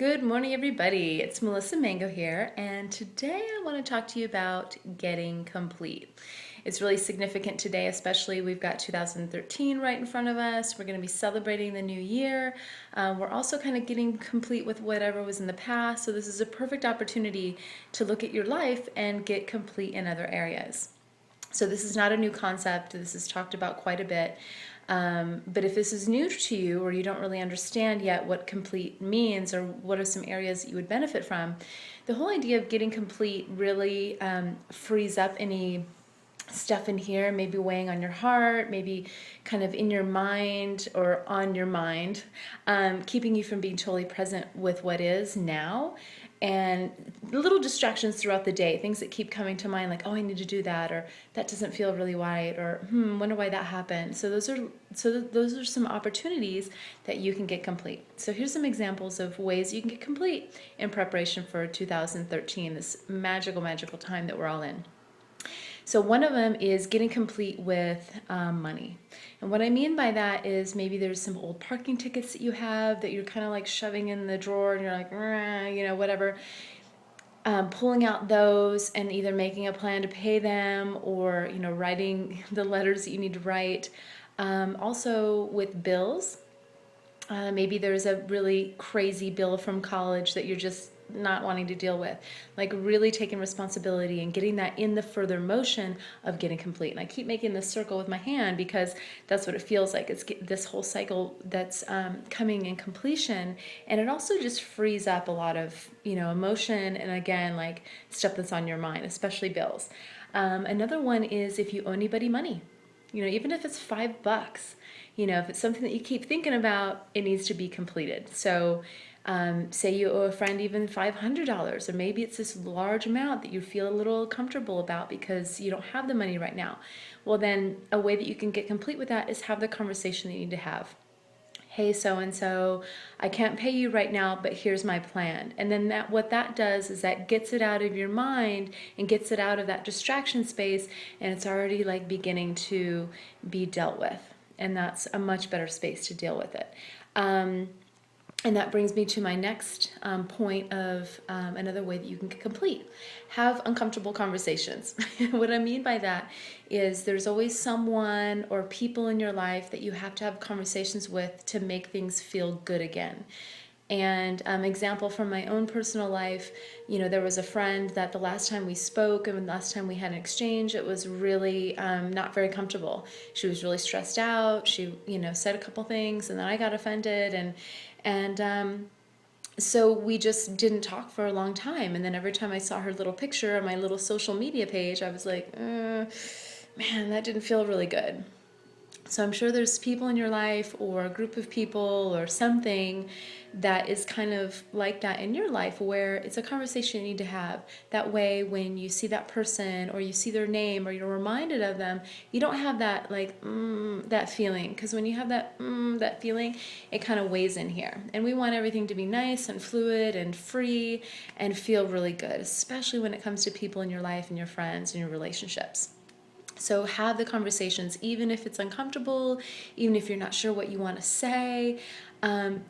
Good morning, everybody. It's Melissa Mango here, and today I want to talk to you about getting complete. It's really significant today, especially we've got 2013 right in front of us. We're going to be celebrating the new year. We're also kind of getting complete with whatever was in the past, so this is a perfect opportunity to look at your life and get complete in other areas. So this is not a new concept. This is talked about quite a bit. But if this is new to you or you don't really understand yet what complete means or what are some areas that you would benefit from, the whole idea of getting complete really frees up any stuff in here, maybe weighing on your heart, maybe kind of in your mind or on your mind, keeping you from being totally present with what is now. And little distractions throughout the day, things that keep coming to mind, like, oh, I need to do that, or that doesn't feel really right, or wonder why that happened. So those are some opportunities that you can get complete. So here's some examples of ways you can get complete in preparation for 2013, this magical time that we're all in. So one of them is getting complete with money. And what I mean by that is maybe there's some old parking tickets that you have that you're kind of like shoving in the drawer and you're like, whatever. Pulling out those and either making a plan to pay them or, writing the letters that you need to write. Also with bills. Maybe there's a really crazy bill from college that you're just not wanting to deal with. Like really taking responsibility and getting that in the further motion of getting complete. And I keep making this circle with my hand because that's what it feels like. It's this whole cycle that's coming in completion. And it also just frees up a lot of, emotion and again, like stuff that's on your mind, especially bills. Another one is if you owe anybody money. Even if it's $5, if it's something that you keep thinking about, it needs to be completed. So say you owe a friend even $500, or maybe it's this large amount that you feel a little comfortable about because you don't have the money right now. Well, then a way that you can get complete with that is have the conversation that you need to have. Hey, so-and-so, I can't pay you right now, but here's my plan. And then what that does is that gets it out of your mind and gets it out of that distraction space, and it's already like beginning to be dealt with. And that's a much better space to deal with it. And that brings me to my next point of another way that you can get complete. Have uncomfortable conversations. What I mean by that is there's always someone or people in your life that you have to have conversations with to make things feel good again. And example from my own personal life, there was a friend that the last time we spoke and the last time we had an exchange, it was really not very comfortable. She was really stressed out. She, said a couple things and then I got offended and so we just didn't talk for a long time. And then every time I saw her little picture on my little social media page, I was like, man, that didn't feel really good. So I'm sure there's people in your life or a group of people or something that is kind of like that in your life where it's a conversation you need to have. That way when you see that person or you see their name or you're reminded of them, you don't have that like, that feeling. Because when you have that feeling, it kind of weighs in here. And we want everything to be nice and fluid and free and feel really good, especially when it comes to people in your life and your friends and your relationships. So have the conversations, even if it's uncomfortable, even if you're not sure what you want to say,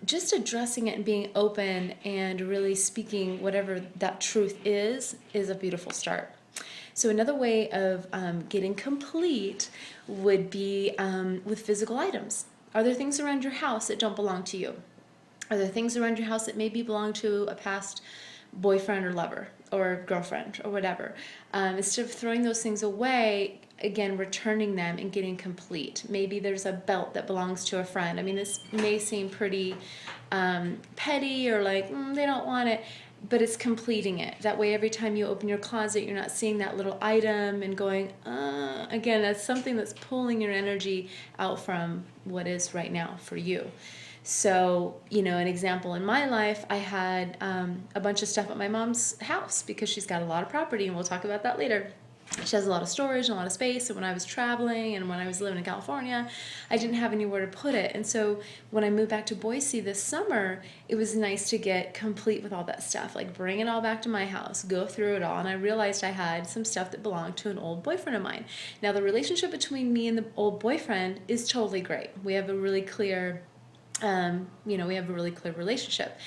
just addressing it and being open and really speaking whatever that truth is a beautiful start. So another way of getting complete would be with physical items. Are there things around your house that don't belong to you? Are there things around your house that maybe belong to a past boyfriend or lover or girlfriend or whatever? Instead of throwing those things away, again, returning them and getting complete. Maybe there's a belt that belongs to a friend. I mean, this may seem pretty petty or like, they don't want it, but it's completing it. That way, every time you open your closet, you're not seeing that little item and going, again, that's something that's pulling your energy out from what is right now for you. So, an example in my life, I had a bunch of stuff at my mom's house because she's got a lot of property, and we'll talk about that later. She has a lot of storage and a lot of space, and when I was traveling and when I was living in California, I didn't have anywhere to put it. And so when I moved back to Boise this summer, it was nice to get complete with all that stuff, like bring it all back to my house, go through it all, and I realized I had some stuff that belonged to an old boyfriend of mine. Now, the relationship between me and the old boyfriend is totally great. We have a really clear we have a really clear relationship.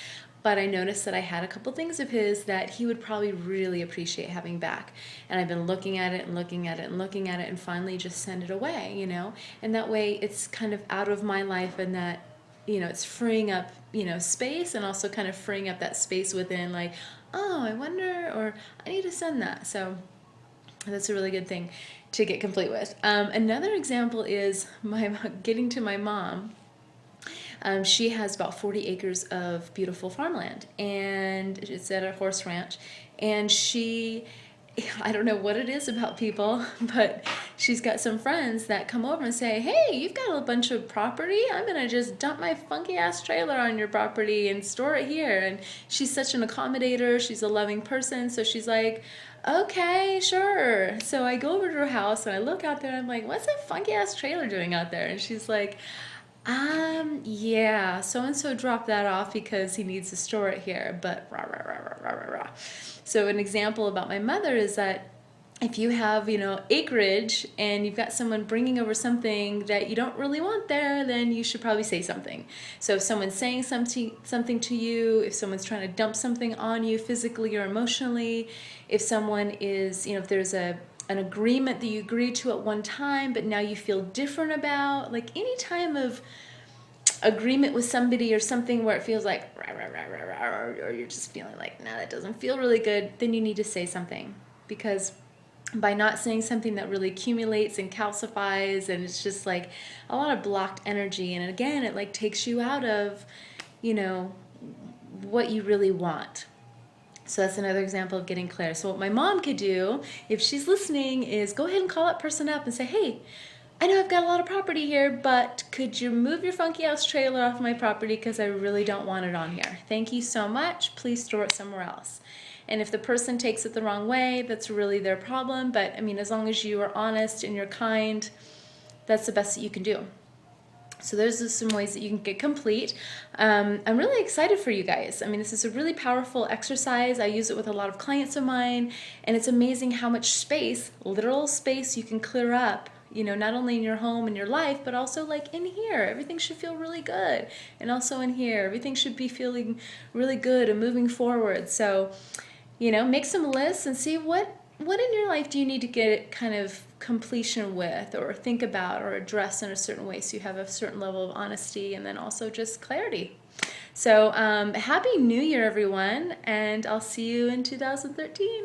but I noticed that I had a couple things of his that he would probably really appreciate having back. And I've been looking at it and looking at it and looking at it and finally just send it away, you know? And that way it's kind of out of my life, and that, you know, it's freeing up, you know, space, and also kind of freeing up that space within, like, oh, I wonder, or I need to send that. So that's a really good thing to get complete with. Another example is getting to my mom. She has about 40 acres of beautiful farmland, and it's at a horse ranch. And I don't know what it is about people, but she's got some friends that come over and say, hey, you've got a bunch of property. I'm going to just dump my funky ass trailer on your property and store it here. And she's such an accommodator. She's a loving person. So she's like, okay, sure. So I go over to her house and I look out there and I'm like, what's that funky ass trailer doing out there? And she's like, yeah, so-and-so dropped that off because he needs to store it here, but rah, rah, rah, rah, rah, rah, rah. So an example about my mother is that if you have, you know, acreage and you've got someone bringing over something that you don't really want there, then you should probably say something. So if someone's saying something to you, if someone's trying to dump something on you physically or emotionally, if someone is, you know, if there's an agreement that you agreed to at one time, but now you feel different about, like any time of agreement with somebody or something where it feels like, rah, rah, rah, rah, rah, or you're just feeling like, nah, that doesn't feel really good, then you need to say something. Because by not saying something, that really accumulates and calcifies, and it's just like a lot of blocked energy. And again, it like takes you out of, you know, what you really want. So that's another example of getting clear. So what my mom could do, if she's listening, is go ahead and call that person up and say, hey, I know I've got a lot of property here, but could you move your funky house trailer off my property because I really don't want it on here. Thank you so much. Please store it somewhere else. And if the person takes it the wrong way, that's really their problem. But I mean, as long as you are honest and you're kind, that's the best that you can do. So there's just some ways that you can get complete. I'm really excited for you guys. I mean, this is a really powerful exercise. I use it with a lot of clients of mine, and it's amazing how much space, literal space, you can clear up, you know, not only in your home and your life, but also like in here. Everything should feel really good. And also in here, everything should be feeling really good and moving forward. So, you know, make some lists and see what in your life do you need to get kind of completion with, or think about, or address in a certain way, so you have a certain level of honesty and then also just clarity. So happy New Year, everyone, and I'll see you in 2013.